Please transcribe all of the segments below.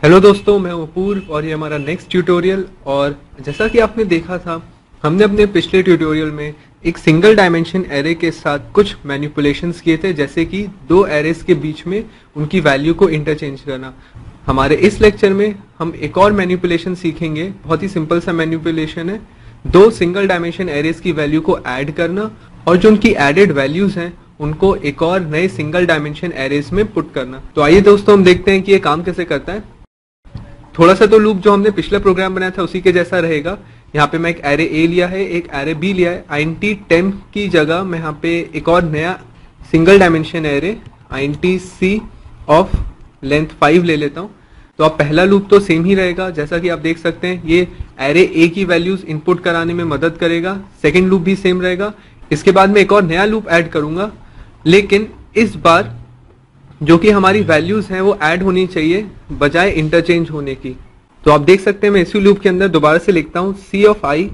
Hello दोस्तों, मैं हूं अपूर्व और ये हमारा नेक्स्ट ट्यूटोरियल। और जैसा कि आपने देखा था, हमने अपने पिछले ट्यूटोरियल में एक सिंगल डायमेंशन एरे के साथ कुछ मैनिपुलेशंस किए थे, जैसे कि दो एरेस के बीच में उनकी वैल्यू को इंटरचेंज करना। हमारे इस लेक्चर में हम एक और मैनिपुलेशन सीखेंगे। बहुत ही सिंपल सा मैनिपुलेशन है, दो सिंगल डायमेंशन एरेस की वैल्यू को ऐड करना और जो उनकी एडेड वैल्यूज हैं उनको एक और नए सिंगल डायमेंशन एरेस में पुट करना। तो आइए दोस्तों, हम देखते हैं कि ये काम कैसे करता है। थोड़ा सा तो लूप जो हमने पिछला प्रोग्राम बनाया था उसी के जैसा रहेगा। यहाँ पे मैं एक एरे ए लिया है, एक एरे बी लिया है। int temp की जगह मैं यहाँ पे एक और नया single dimension array int c of length 5 ले लेता हूँ। तो अब पहला लूप तो सेम ही रहेगा, जैसा कि आप देख सकते हैं ये एरे ए की वैल्यूज इनपुट कराने में मदद करेगा। सेकेंड लूप भी सेम रहेगा। इसके बाद मैं एक और नया लूप ऐड करूंगा, लेकिन इस बार जो कि हमारी वैल्यूज हैं वो ऐड होनी चाहिए बजाय इंटरचेंज होने की। तो आप देख सकते हैं मैं इसी लूप के अंदर दोबारा से लिखता हूं c of i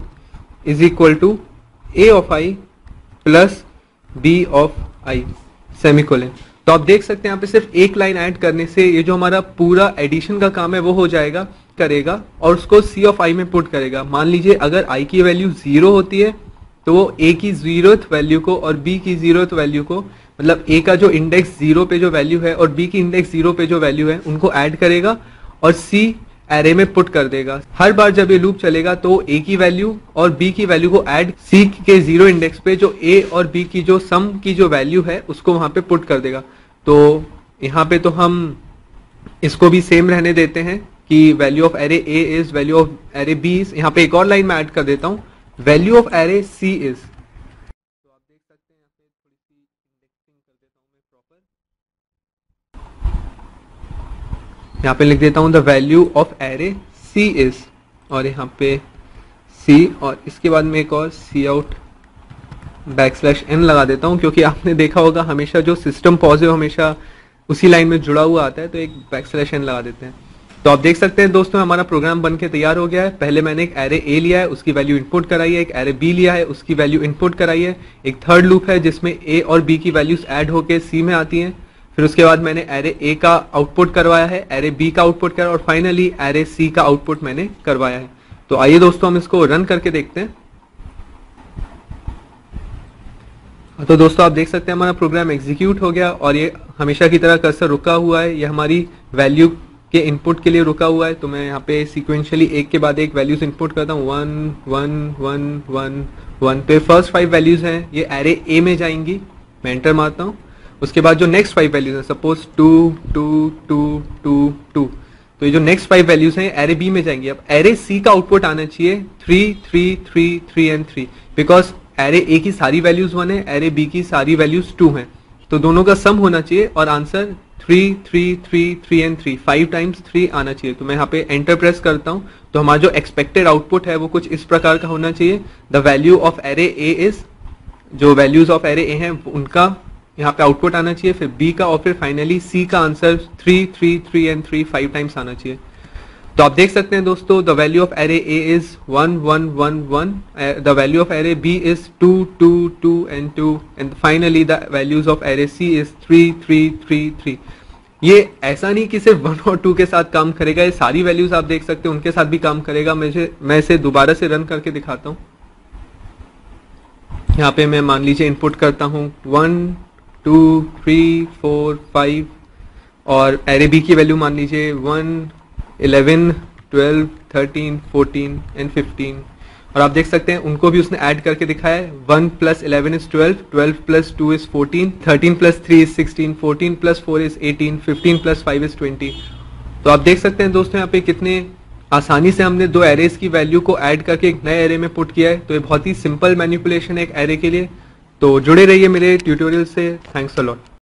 is equal to a of i plus b of i semicolon. तो आप देख सकते हैं यहाँ पे सिर्फ एक लाइन ऐड करने से ये जो हमारा पूरा एडिशन का काम है वो हो जाएगा, करेगा और उसको c ऑफ i में पुट करेगा। मान लीजिए अगर i की वैल्यू 0 होती है तो वो a की 0th वैल्यू को और b की 0th वैल्यू को, मतलब a का जो इंडेक्स 0 पे जो वैल्यू है और b की इंडेक्स 0 पे जो वैल्यू है उनको ऐड करेगा और c एरे में पुट कर देगा। हर बार जब ये लूप चलेगा तो a की वैल्यू और b की वैल्यू को ऐड c के 0 इंडेक्स पे जो a और b की जो सम की जो वैल्यू है उसको वहां पे पुट कर देगा। तो यहाँ पे तो हम इसको भी सेम रहने देते हैं कि value of array a is value of array b is. यहाँ पे एक और लाइन में ऐड कर देता हूँ, value of array c is. तो आप देख सकते हैं यहाँ पे थोड़ी सी इंडेक्सिंग कर देता हूँ मैं प्रॉपर। यहाँ पे लिख देता हूँ the value of array c is, और यहाँ पे c और इसके बाद में एक और c आउट \n लगा देता हूँ, क्योंकि आपने देखा होगा हमेशा जो सिस्टम पॉज है हमेशा उसी लाइन में जुड़ा हुआ आता है, तो एक \n लगा देते हैं। तो आप देख सकते हैं दोस्तों हमारा प्रोग्राम बनके तैयार हो गया है। पहले मैंने एक एरे ए लिया है, उसकी वैल्यू इनपुट कराई है, एक एरे बी लिया है, उसकी वैल्यू इनपुट कराई है, एक थर्ड लूप है जिसमें ए और बी की वैल्यूज ऐड होके सी में आती हैं। फिर उसके बाद मैंने एरे ए का आउटपुट करवाया है, एरे बी का आउटपुट करवाया और फाइनली एरे सी का आउटपुट मैंने करवाया है। तो आइए दोस्तों हम इसको रन करके देखते हैं। तो दोस्तों आप देख सकते हैं हमारा प्रोग्राम एग्जीक्यूट हो गया और ये हमेशा की तरह कर्सर रुका हुआ है, ये हमारी वैल्यू के इनपुट के लिए रुका हुआ है। तो मैं यहाँ पे सीक्वेंशियली एक के बाद एक वैल्यूज इनपुट करता हूँ, 1 1 1 1 1। तो फर्स्ट 5 वैल्यूज हैं ये एरे ए में जाएंगी, मैं एंटर मारता हूँ। उसके बाद जो नेक्स्ट 5 वैल्यूज हैं, सपोज 2 2 2 2 2, तो ये जो नेक्स्ट 5 वैल्यूज हैं एरे बी में जाएंगी। अब एरे सी का आउटपुट आना चाहिए 3 3 3 3 एंड 3, बिकॉज एरे ए की सारी वैल्यूज 1 है, एरे बी की सारी वैल्यूज 2 हैं, तो दोनों का सम होना चाहिए और आंसर 3 3 3 3 एंड 3, 5 टाइम्स 3 आना चाहिए। तो मैं यहाँ पे एंटर प्रेस करता हूँ, तो हमारा जो एक्सपेक्टेड आउटपुट है वो कुछ इस प्रकार का होना चाहिए। The value of array A is, जो वैल्यूज ऑफ एरे ए हैं उनका यहाँ पे आउटपुट आना चाहिए, फिर बी का और फिर फाइनली सी का आंसर 3 3 3 एंड 3 5 टाइम्स आना चाहिए। तो आप देख सकते हैं दोस्तों the value of array A is 1 1 1 1, the value of array B is 2 2 2 and 2 and finally the values of array C is 3 3 3 3। ये ऐसा नहीं कि सिर्फ 1 और 2 के साथ काम करेगा, ये सारी वैल्यूज आप देख सकते हैं उनके साथ भी काम करेगा। मैं इसे दोबारा से रन करके दिखाता हूँ। यहाँ पे मैं मान लीजिए इनपुट करता हूँ 1 2 3 4 5 और एरे बी की वैल्यू मान लीजिए 1 11 12 13 14 एंड 15, और आप देख सकते हैं उनको भी उसने ऐड करके दिखाया है। 1 + 11 is 12, 12 + 2 is 14, 13 + 3 is 16, 14 + 4 is 18, 15 + 5 is 20। तो आप देख सकते हैं दोस्तों यहाँ पे कितने आसानी से हमने दो एरेज की वैल्यू को ऐड करके एक नए एरे में पुट किया है। तो ये बहुत ही सिंपल मैनिपुलेशन है एक एरे के लिए। तो जुड़े रहिए मेरे ट्यूटोरियल से। Thanks a lot.